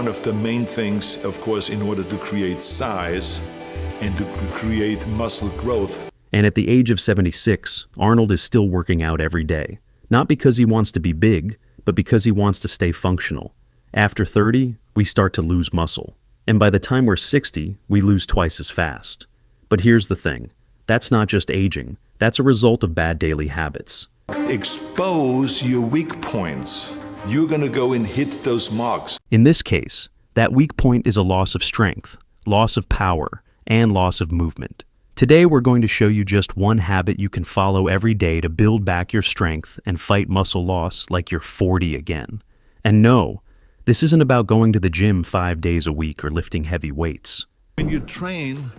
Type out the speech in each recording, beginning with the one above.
one of the main things, of course, in order to create size and to create muscle growth. And at the age of 76, Arnold is still working out every day. Not because he wants to be big, but because he wants to stay functional. After 30, we start to lose muscle. And by the time we're 60, we lose twice as fast. But here's the thing. That's not just aging. That's a result of bad daily habits. Expose your weak points. You're going to go and hit those marks. In this case, that weak point is a loss of strength, loss of power, and loss of movement. Today, we're going to show you just one habit you can follow every day to build back your strength and fight muscle loss like you're 40 again. And no, this isn't about going to the gym 5 days a week or lifting heavy weights. When you train,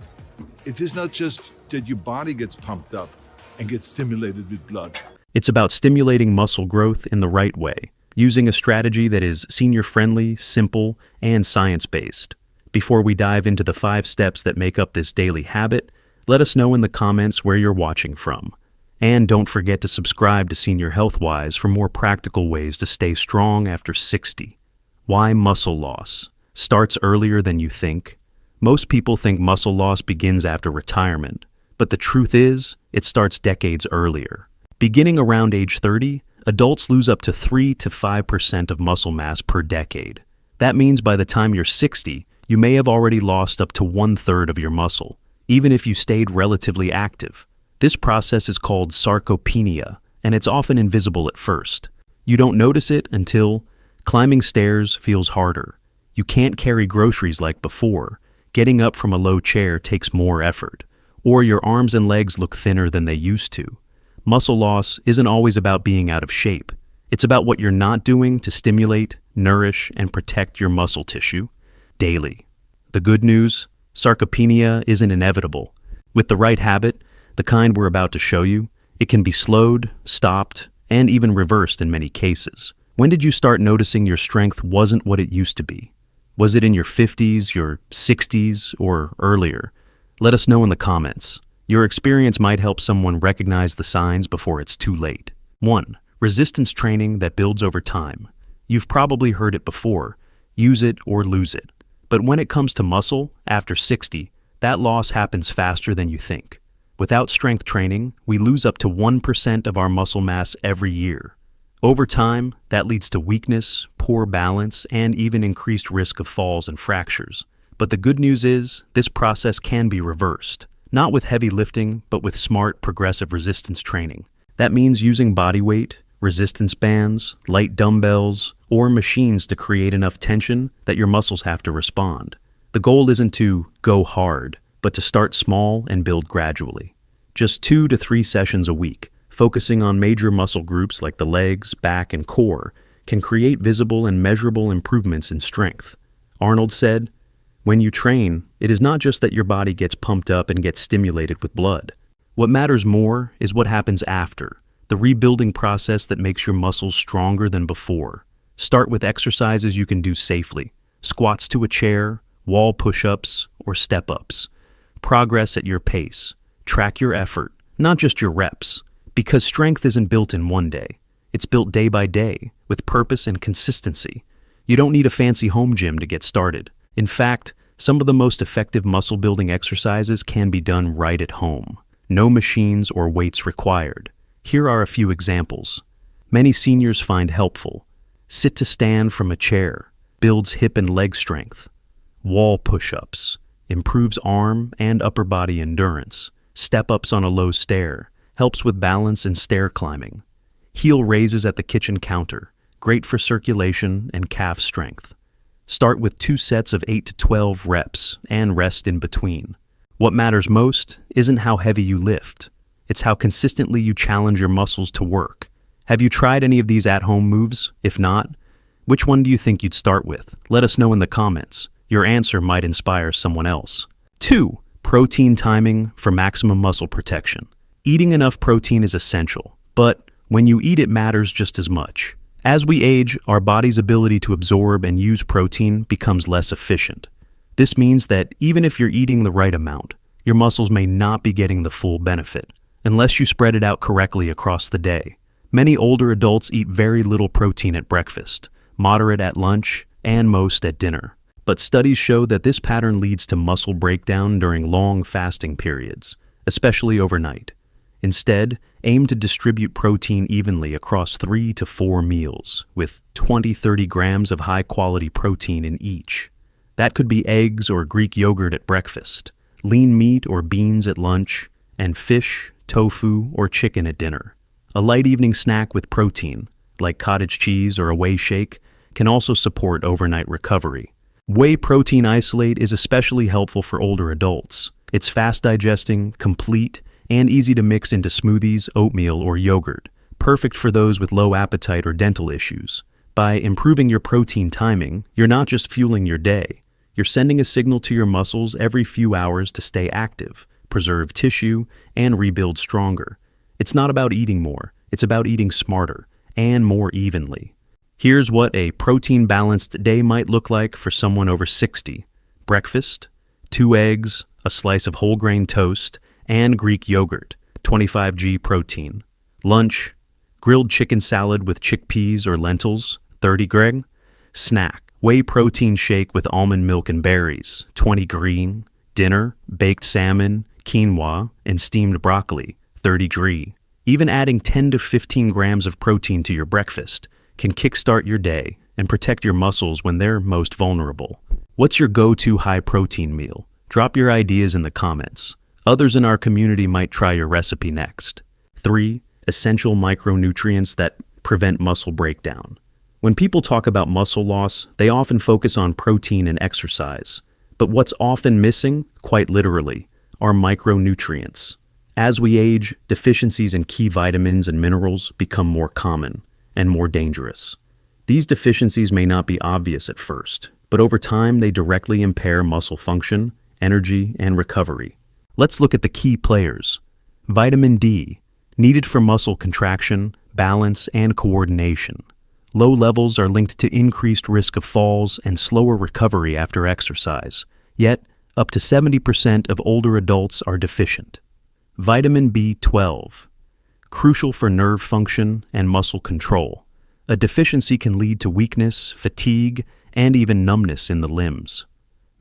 it is not just that your body gets pumped up and gets stimulated with blood. It's about stimulating muscle growth in the right way, using a strategy that is senior-friendly, simple, and science-based. Before we dive into the 5 steps that make up this daily habit, let us know in the comments where you're watching from. And don't forget to subscribe to Senior Health-Wise for more practical ways to stay strong after 60. Why muscle loss? Starts earlier than you think? Most people think muscle loss begins after retirement, but the truth is, it starts decades earlier. Beginning around age 30, adults lose up to 3 to 5% of muscle mass per decade. That means by the time you're 60, you may have already lost up to 1/3 of your muscle, even if you stayed relatively active. This process is called sarcopenia, and it's often invisible at first. You don't notice it until climbing stairs feels harder. You can't carry groceries like before. Getting up from a low chair takes more effort. Or your arms and legs look thinner than they used to. Muscle loss isn't always about being out of shape. It's about what you're not doing to stimulate, nourish, and protect your muscle tissue daily. The good news, sarcopenia isn't inevitable. With the right habit, the kind we're about to show you, it can be slowed, stopped, and even reversed in many cases. When did you start noticing your strength wasn't what it used to be? Was it in your 50s, your 60s, or earlier? Let us know in the comments. Your experience might help someone recognize the signs before it's too late. 1. Resistance training that builds over time. You've probably heard it before. Use it or lose it. But when it comes to muscle, after 60, that loss happens faster than you think. Without strength training, we lose up to 1% of our muscle mass every year. Over time, that leads to weakness, poor balance, and even increased risk of falls and fractures. But the good news is, this process can be reversed. Not with heavy lifting, but with smart, progressive resistance training. That means using body weight, resistance bands, light dumbbells, or machines to create enough tension that your muscles have to respond. The goal isn't to go hard, but to start small and build gradually. Just 2 to 3 sessions a week, focusing on major muscle groups like the legs, back, and core, can create visible and measurable improvements in strength. Arnold said, "When you train, it is not just that your body gets pumped up and gets stimulated with blood. What matters more is what happens after, the rebuilding process that makes your muscles stronger than before. Start with exercises you can do safely, squats to a chair, wall push-ups, or step-ups. Progress at your pace. Track your effort, not just your reps, because strength isn't built in one day. It's built day by day, with purpose and consistency. You don't need a fancy home gym to get started. In fact, some of the most effective muscle-building exercises can be done right at home. No machines or weights required. Here are a few examples. Many seniors find helpful. Sit to stand from a chair, builds hip and leg strength. Wall push-ups, improves arm and upper body endurance. Step-ups on a low stair, helps with balance and stair climbing. Heel raises at the kitchen counter, great for circulation and calf strength. Start with 2 sets of 8 to 12 reps and rest in between. What matters most isn't how heavy you lift. It's how consistently you challenge your muscles to work. Have you tried any of these at-home moves? If not, which one do you think you'd start with? Let us know in the comments. Your answer might inspire someone else. 2. Protein timing for maximum muscle protection. Eating enough protein is essential, but when you eat it matters just as much. As we age, our body's ability to absorb and use protein becomes less efficient. This means that even if you're eating the right amount, your muscles may not be getting the full benefit, unless you spread it out correctly across the day. Many older adults eat very little protein at breakfast, moderate at lunch, and most at dinner. But studies show that this pattern leads to muscle breakdown during long fasting periods, especially overnight. Instead, aim to distribute protein evenly across 3 to 4 meals, with 20-30 grams of high-quality protein in each. That could be eggs or Greek yogurt at breakfast, lean meat or beans at lunch, and fish, tofu, or chicken at dinner. A light evening snack with protein, like cottage cheese or a whey shake, can also support overnight recovery. Whey protein isolate is especially helpful for older adults. It's fast digesting, complete, and easy to mix into smoothies, oatmeal, or yogurt, perfect for those with low appetite or dental issues. By improving your protein timing, you're not just fueling your day, you're sending a signal to your muscles every few hours to stay active, preserve tissue, and rebuild stronger. It's not about eating more, it's about eating smarter and more evenly. Here's what a protein-balanced day might look like for someone over 60. Breakfast, 2 eggs, a slice of whole grain toast, and Greek yogurt, 25g protein. Lunch, grilled chicken salad with chickpeas or lentils, 30 g. Snack, whey protein shake with almond milk and berries, 20 g. Dinner, baked salmon, quinoa, and steamed broccoli, 30 g. Even adding 10 to 15 grams of protein to your breakfast can kickstart your day and protect your muscles when they're most vulnerable. What's your go-to high-protein meal? Drop your ideas in the comments. Others in our community might try your recipe next. 3. Essential micronutrients that prevent muscle breakdown. When people talk about muscle loss, they often focus on protein and exercise. But what's often missing, quite literally, are micronutrients. As we age, deficiencies in key vitamins and minerals become more common and more dangerous. These deficiencies may not be obvious at first, but over time they directly impair muscle function, energy, and recovery. Let's look at the key players. Vitamin D, needed for muscle contraction, balance, and coordination. Low levels are linked to increased risk of falls and slower recovery after exercise, yet up to 70% of older adults are deficient. Vitamin B12, crucial for nerve function and muscle control. A deficiency can lead to weakness, fatigue, and even numbness in the limbs.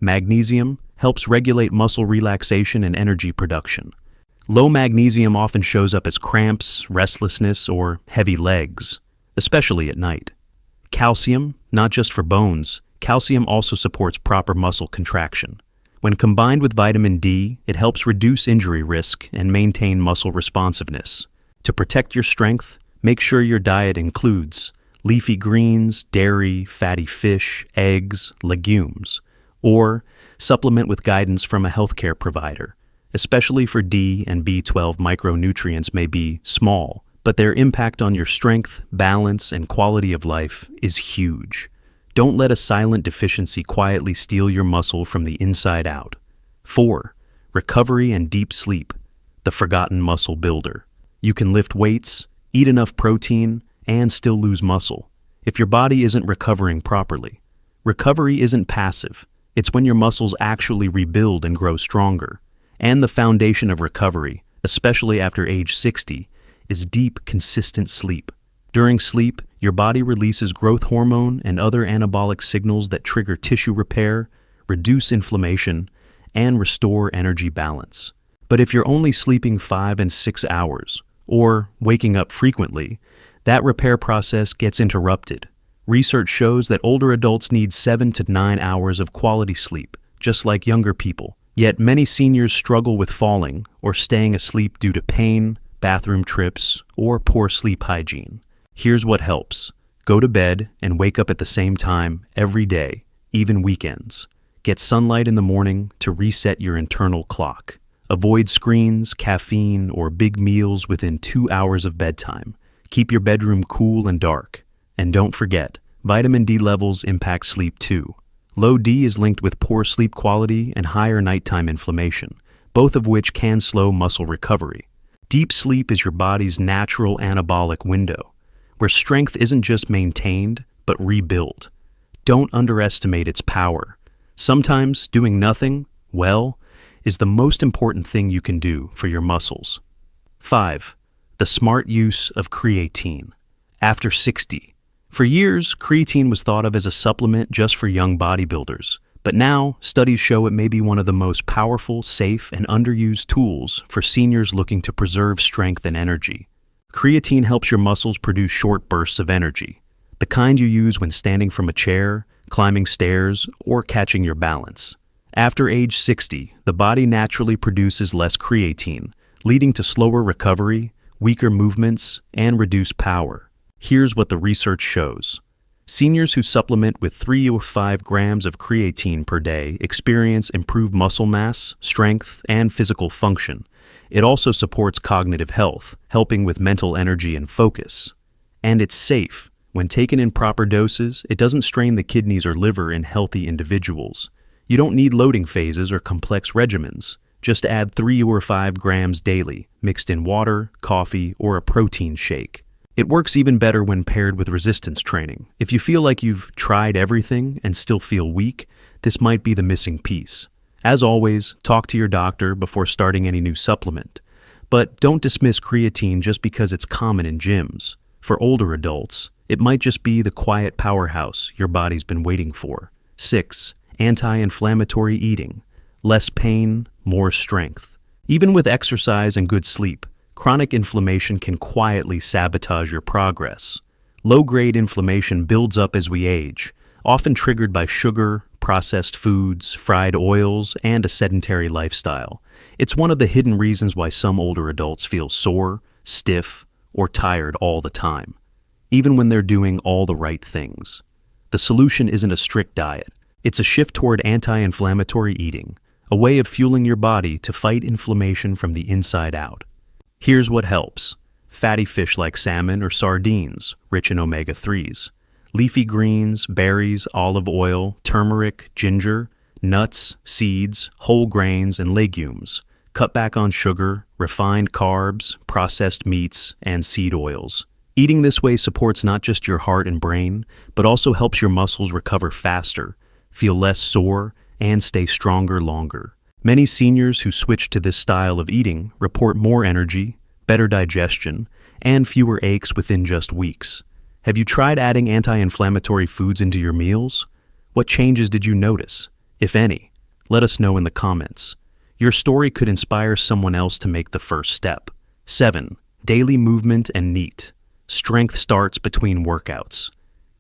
Magnesium helps regulate muscle relaxation and energy production. Low magnesium often shows up as cramps, restlessness, or heavy legs, especially at night. Calcium, not just for bones, calcium also supports proper muscle contraction. When combined with vitamin D, it helps reduce injury risk and maintain muscle responsiveness. To protect your strength, make sure your diet includes leafy greens, dairy, fatty fish, eggs, legumes, or supplement with guidance from a healthcare provider. Especially for D and B12, micronutrients may be small, but their impact on your strength, balance, and quality of life is huge. Don't let a silent deficiency quietly steal your muscle from the inside out. 4. Recovery and deep sleep, the forgotten muscle builder. You can lift weights, eat enough protein, and still lose muscle if your body isn't recovering properly. Recovery isn't passive. It's when your muscles actually rebuild and grow stronger. And the foundation of recovery, especially after age 60, is deep, consistent sleep. During sleep, your body releases growth hormone and other anabolic signals that trigger tissue repair, reduce inflammation, and restore energy balance. But if you're only sleeping 5 and 6 hours, or waking up frequently, that repair process gets interrupted. Research shows that older adults need 7 to 9 hours of quality sleep, just like younger people. Yet many seniors struggle with falling or staying asleep due to pain, bathroom trips, or poor sleep hygiene. Here's what helps. Go to bed and wake up at the same time every day, even weekends. Get sunlight in the morning to reset your internal clock. Avoid screens, caffeine, or big meals within 2 hours of bedtime. Keep your bedroom cool and dark. And don't forget, vitamin D levels impact sleep too. Low D is linked with poor sleep quality and higher nighttime inflammation, both of which can slow muscle recovery. Deep sleep is your body's natural anabolic window, where strength isn't just maintained, but rebuilt. Don't underestimate its power. Sometimes doing nothing, well, is the most important thing you can do for your muscles. 5. The smart use of creatine. After 60, For years, creatine was thought of as a supplement just for young bodybuilders, but now studies show it may be one of the most powerful, safe, and underused tools for seniors looking to preserve strength and energy. Creatine helps your muscles produce short bursts of energy, the kind you use when standing from a chair, climbing stairs, or catching your balance. After age 60, the body naturally produces less creatine, leading to slower recovery, weaker movements, and reduced power. Here's what the research shows. Seniors who supplement with 3 or 5 grams of creatine per day experience improved muscle mass, strength, and physical function. It also supports cognitive health, helping with mental energy and focus. And it's safe. When taken in proper doses, it doesn't strain the kidneys or liver in healthy individuals. You don't need loading phases or complex regimens. Just add 3 or 5 grams daily, mixed in water, coffee, or a protein shake. It works even better when paired with resistance training. If you feel like you've tried everything and still feel weak, this might be the missing piece. As always, talk to your doctor before starting any new supplement. But don't dismiss creatine just because it's common in gyms. For older adults, it might just be the quiet powerhouse your body's been waiting for. 6. Anti-inflammatory eating. Less pain, more strength. Even with exercise and good sleep, chronic inflammation can quietly sabotage your progress. Low-grade inflammation builds up as we age, often triggered by sugar, processed foods, fried oils, and a sedentary lifestyle. It's one of the hidden reasons why some older adults feel sore, stiff, or tired all the time, even when they're doing all the right things. The solution isn't a strict diet. It's a shift toward anti-inflammatory eating, a way of fueling your body to fight inflammation from the inside out. Here's what helps. Fatty fish like salmon or sardines, rich in omega-3s. Leafy greens, berries, olive oil, turmeric, ginger, nuts, seeds, whole grains, and legumes. Cut back on sugar, refined carbs, processed meats, and seed oils. Eating this way supports not just your heart and brain, but also helps your muscles recover faster, feel less sore, and stay stronger longer. Many seniors who switch to this style of eating report more energy, better digestion, and fewer aches within just weeks. Have you tried adding anti-inflammatory foods into your meals? What changes did you notice, if any? Let us know in the comments. Your story could inspire someone else to make the first step. 7. Daily movement and NEAT. Strength starts between workouts.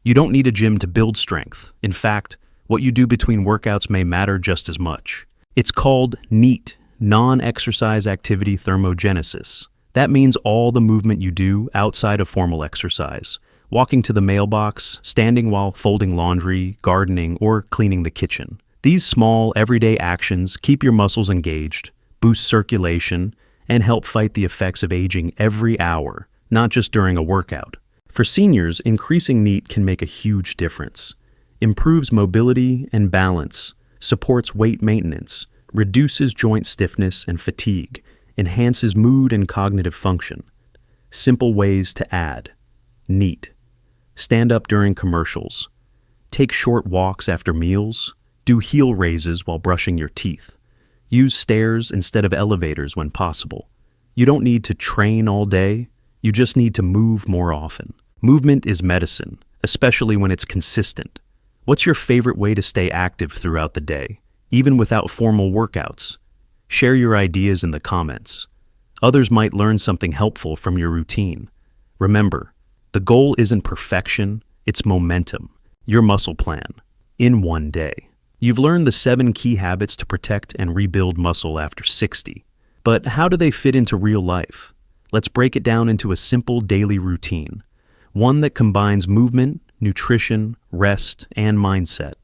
You don't need a gym to build strength. In fact, what you do between workouts may matter just as much. It's called NEAT, non-exercise activity thermogenesis. That means all the movement you do outside of formal exercise. Walking to the mailbox, standing while folding laundry, gardening, or cleaning the kitchen. These small, everyday actions keep your muscles engaged, boost circulation, and help fight the effects of aging every hour, not just during a workout. For seniors, increasing NEAT can make a huge difference. Improves mobility and balance, supports weight maintenance, reduces joint stiffness and fatigue, enhances mood and cognitive function. Simple ways to add. NEAT. Stand up during commercials. Take short walks after meals. Do heel raises while brushing your teeth. Use stairs instead of elevators when possible. You don't need to train all day. You just need to move more often. Movement is medicine, especially when it's consistent. What's your favorite way to stay active throughout the day, even without formal workouts? Share your ideas in the comments. Others might learn something helpful from your routine. Remember, the goal isn't perfection, it's momentum, your muscle plan, in one day. You've learned the 7 key habits to protect and rebuild muscle after 60. But how do they fit into real life? Let's break it down into a simple daily routine. One that combines movement, nutrition, rest, and mindset.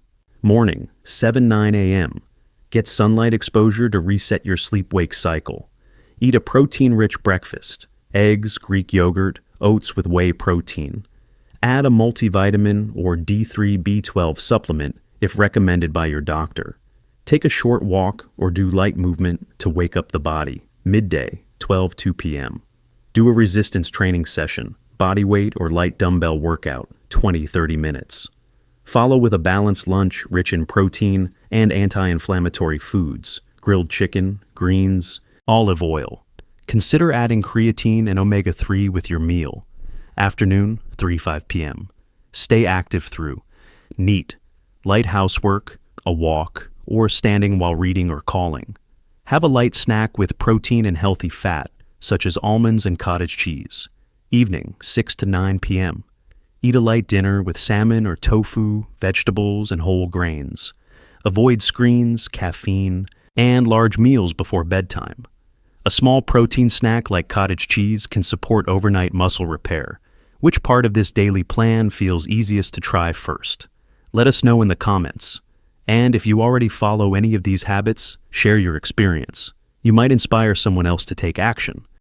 Morning, 7-9 a.m. Get sunlight exposure to reset your sleep-wake cycle. Eat a protein-rich breakfast, eggs, Greek yogurt, oats with whey protein. Add a multivitamin or D3-B12 supplement if recommended by your doctor. Take a short walk or do light movement to wake up the body. Midday, 12-2 p.m. Do a resistance training session, body weight or light dumbbell workout, 20-30 minutes. Follow with a balanced lunch rich in protein and anti-inflammatory foods, grilled chicken, greens, olive oil. Consider adding creatine and omega-3 with your meal. Afternoon, 3-5 p.m. Stay active through neat, light housework, a walk, or standing while reading or calling. Have a light snack with protein and healthy fat, such as almonds and cottage cheese. Evening, 6 to 9 p.m. Eat a light dinner with salmon or tofu, vegetables, and whole grains. Avoid screens, caffeine, and large meals before bedtime. A small protein snack like cottage cheese can support overnight muscle repair. Which part of this daily plan feels easiest to try first? Let us know in the comments. And if you already follow any of these habits, share your experience. You might inspire someone else to take action.